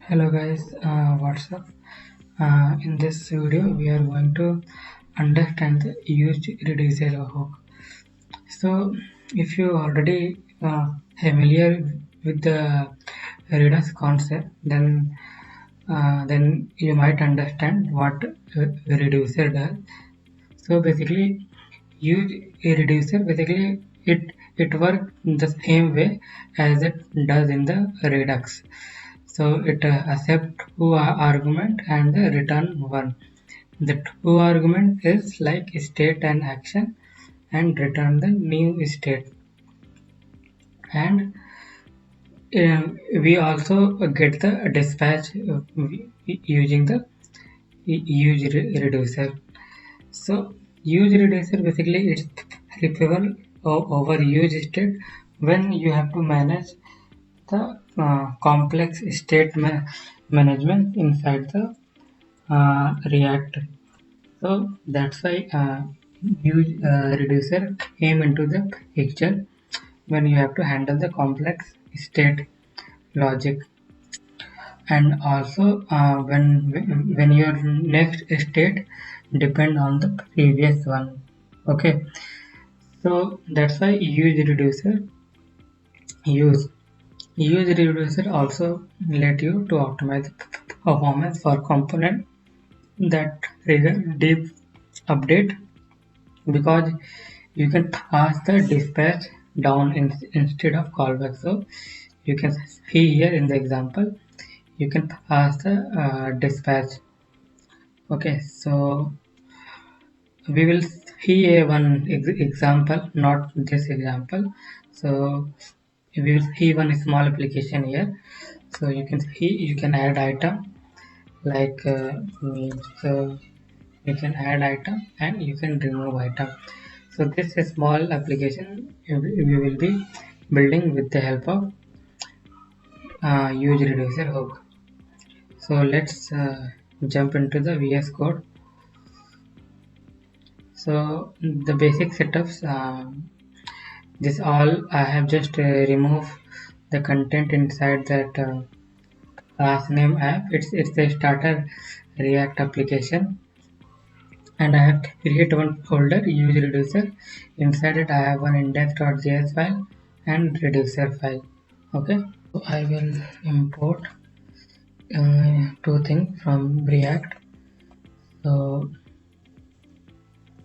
Hello guys, what's up? In this video, we are going to understand the used reducer hook. So, if you already familiar with the Redux concept, then you might understand what a reducer does. So basically, use a reducer. Basically, it works the same way as it does in the Redux. So it accept two argument and the return one. The two argument is like state and action and return the new state. And we also get the dispatch using the use reducer. So use reducer basically it's removable over use state when you have to manage the complex state management inside the React. So that's why use reducer came into the picture when you have to handle the complex state logic, and also when your next state depend on the previous one. Okay, so that's why use use reducer also let you to optimize performance for component that trigger deep update, because you can pass the dispatch down instead of callback. So you can see here in the example, you can pass the dispatch. Okay, so we will see a one example, not this example. So we will see one small application here. So you can see you can add item like so you can add item and you can remove item. So this is small application we will be building with the help of use reducer hook. So let's jump into the VS Code. So the basic setups, this all I have just removed the content inside that class name app. It's a starter React application, and I have created one folder use reducer. Inside it, I have one index.js file and reducer file. Okay, so I will import two things from React. So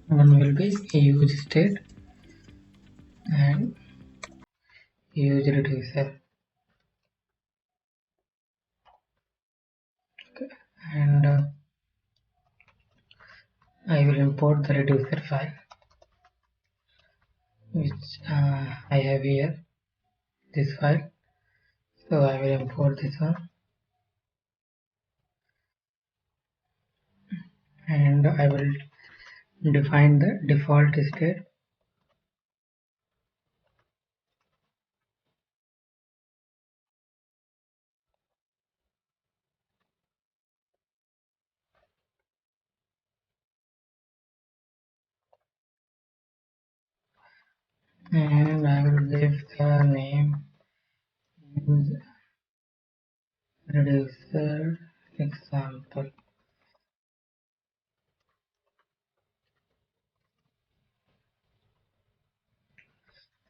one will be use state and use reducer. Okay. And I will import the reducer file which I have here, this file. So I will import this one, and I will define the default state. And I will give the name use reducer example,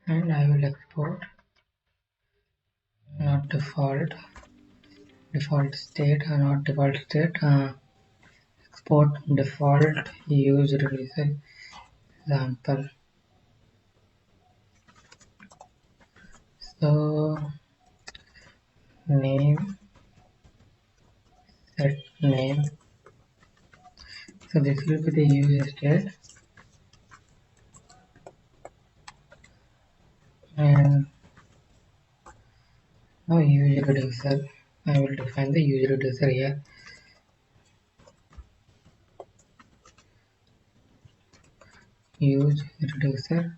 and I will export not default state or not default state, export default use reducer example. So name, set name. So this will be the use state, and now use reducer. I will define the use reducer here. Use reducer.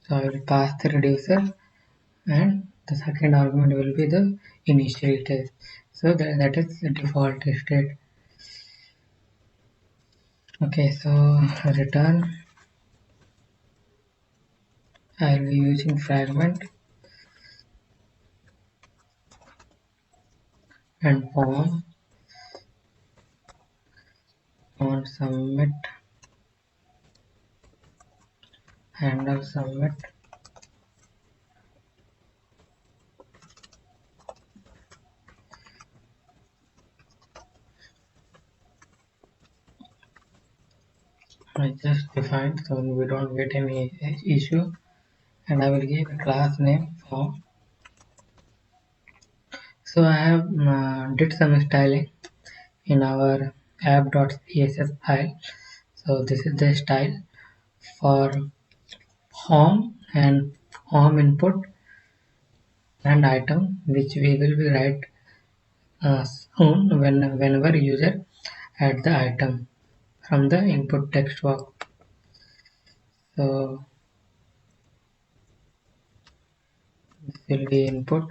So I will pass the reducer, and the second argument will be the initial state. So that is the default state. Okay, so return. I will be using fragment. and form on submit handle submit. I just defined so we don't get any issue, and I will give a class name form. So I have did some styling in our app.css file. So this is the style for home and home input and item, which we will be write soon whenever user add the item from the input text box. So this will be input.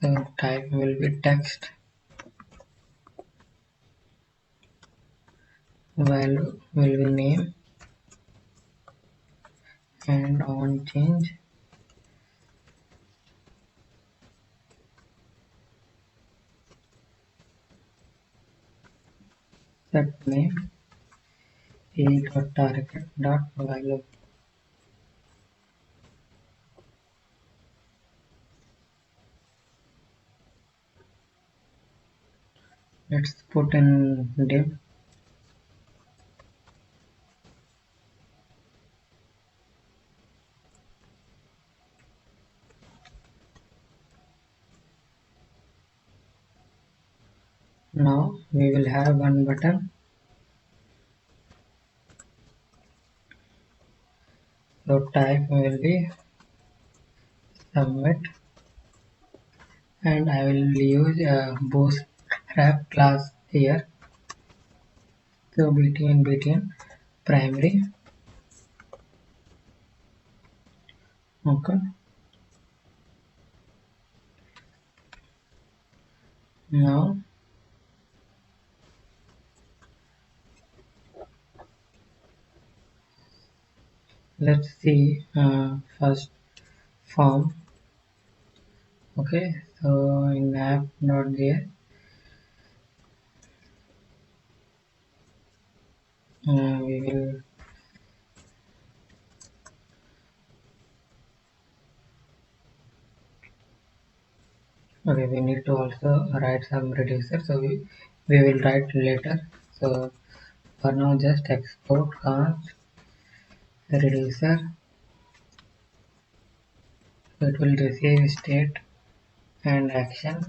So type will be text, value will be name, and on change set name e.target.value. Let's put in div. Now we will have one button. So type will be submit, and I will use a bootstrap class here. So btn primary. Okay. Now let's see first form. Okay, so in app.js we will okay, we need to also write some reducer, so we will write later. So for now just export const reducer. So it will receive state and action.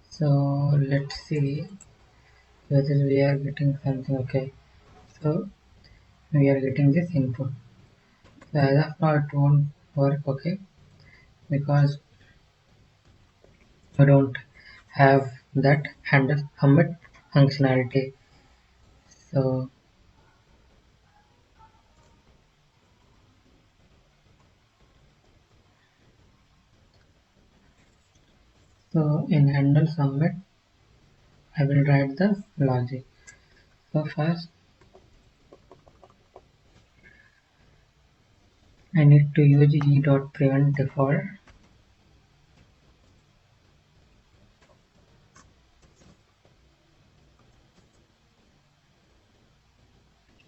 So let's see whether we are getting something. Okay, so we are getting this input. So as of now it won't work, okay, because we don't have that handle commit functionality. So in handle submit I will write the logic. So first I need to use e.prevent default.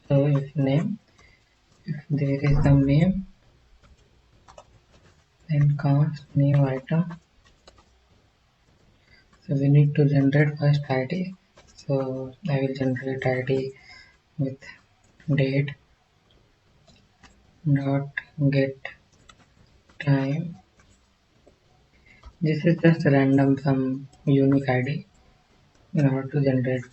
So if name, if there is some name, then const new item. So we need to generate first ID. So I will generate ID with date dot get time. This is just random some unique ID in order to generate,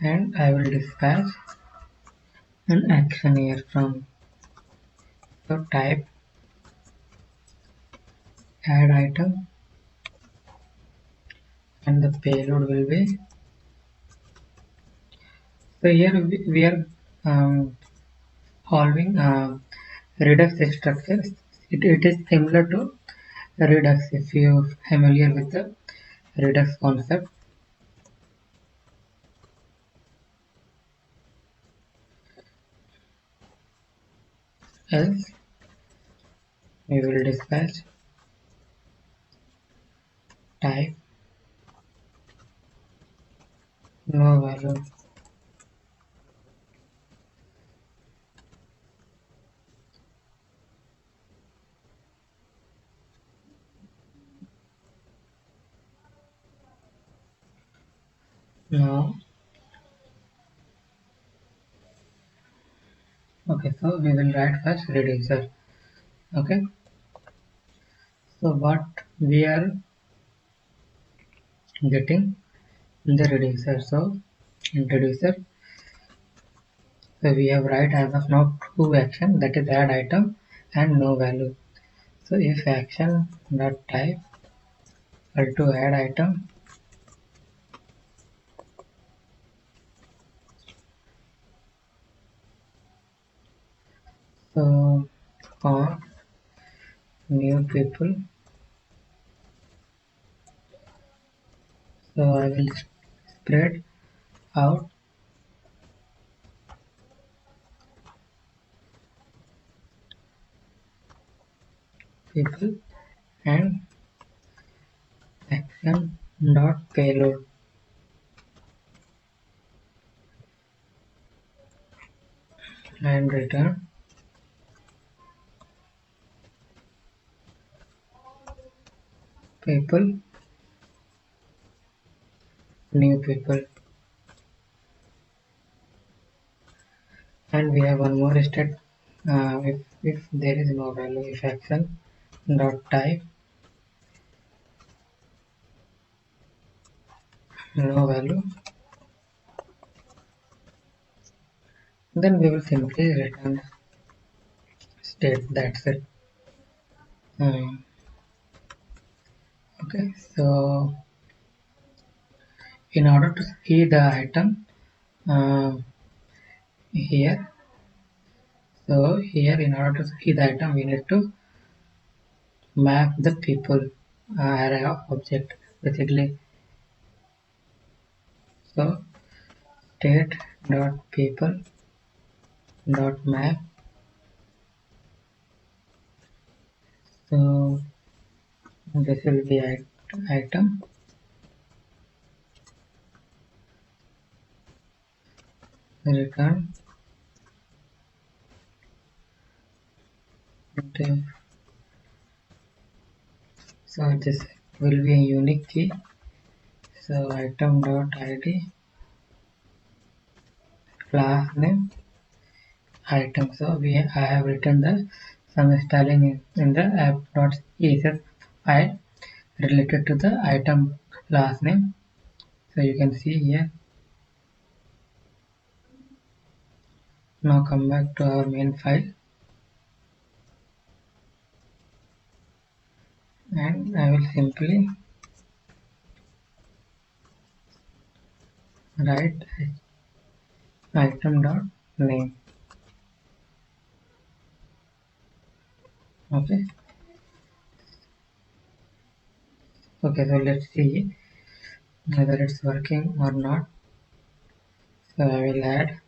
and I will dispatch an action here from. So type add item, and the payload will be. So here we are following Redux structure. It is similar to Redux if you are familiar with the Redux concept. else we will dispatch type no value. Now, okay, so we will write first reducer. Okay, so what we are getting in the reducer. So in reducer, so we have write as of now two action, that is add item and no value. So if action dot type equal to add item, so on new people, so I will spread out people and action dot payload and return people, new people. And we have one more step. If there is no value, if action dot type no value, then we will simply return state. That's it. Um, okay. So in order to see the item uh, here, so here in order to see the item, we need to map the people array of object basically. So state dot people dot map. So this will be item return. Okay. So this will be a unique key. So item dot id class name item. So I have written the some styling in the app.css file related to the item class name. So you can see here. Now come back to our main file and I will simply write item dot name. Okay. Okay. So let's see whether it's working or not. So I will add.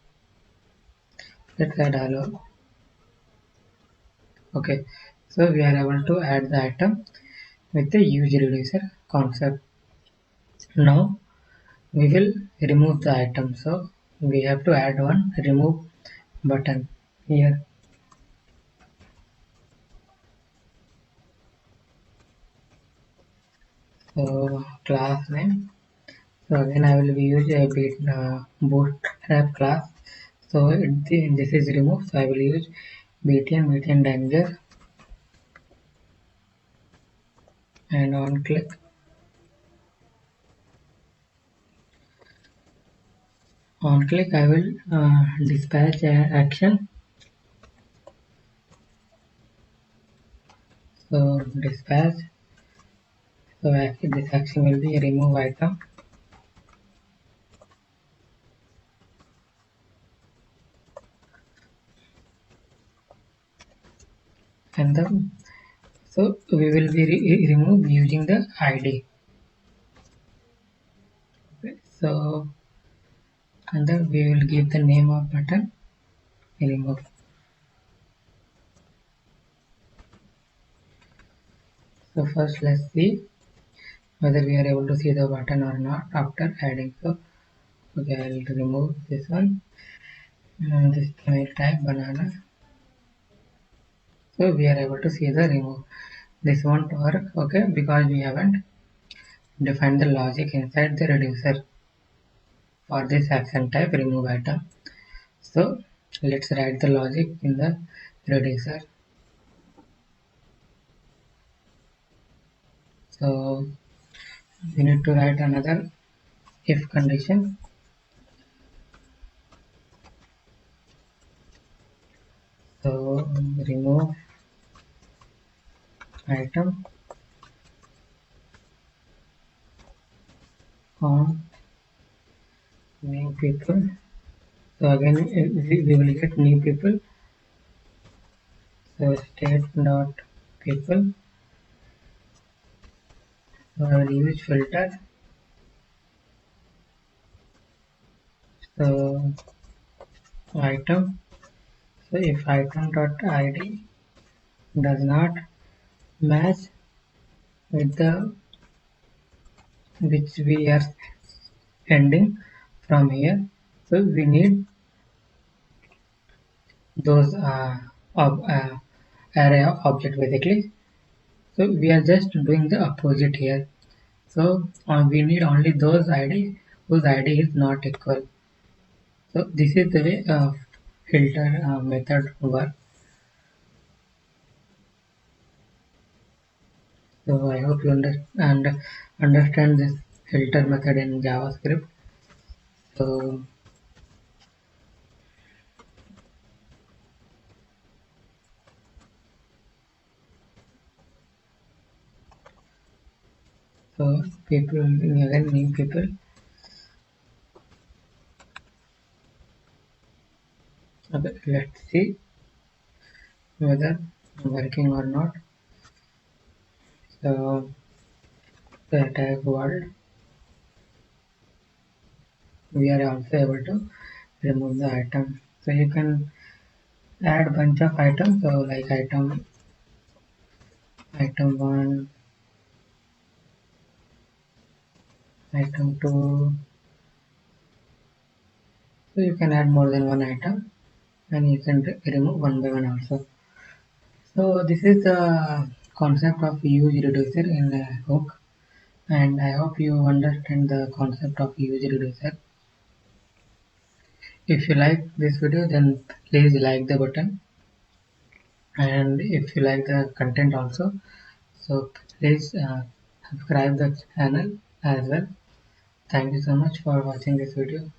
Let's add hello. Okay. So we are able to add the item with the use reducer concept. Now we will remove the item. So we have to add one remove button here. So class name. So again I will use a bit bootstrap class. So this is removed. So I will use btn danger and on click I will dispatch action. So dispatch. So this action will be remove item. And the so we will be remove using the id. Okay. So and then we will give the name of button remove. So first let's see whether we are able to see the button or not after adding. So okay, I'll remove this one. And this time I'll type banana. So we are able to see the remove. This won't work, okay, because we haven't defined the logic inside the reducer for this action type remove item. So let's write the logic in the reducer. So we need to write another if condition. So remove item on new people. So again we will get new people. So state dot people. So I will use filter. So item. So if item dot id does not match with the which we are ending from here, so we need those array of object basically. So we are just doing the opposite here. So we need only those id whose id is not equal. So this is the way filter method work. So I hope you understand this filter method in JavaScript. So people again new people. Okay, let's see whether working or not. So the tag world, we are also able to remove the item. So you can add bunch of items. So like item one, item two. So you can add more than one item, and you can remove one by one also. So this is the concept of use reducer in Hook, and I hope you understand the concept of use reducer. If you like this video, then please like the button, and if you like the content also, so please subscribe the channel as well. Thank you so much for watching this video.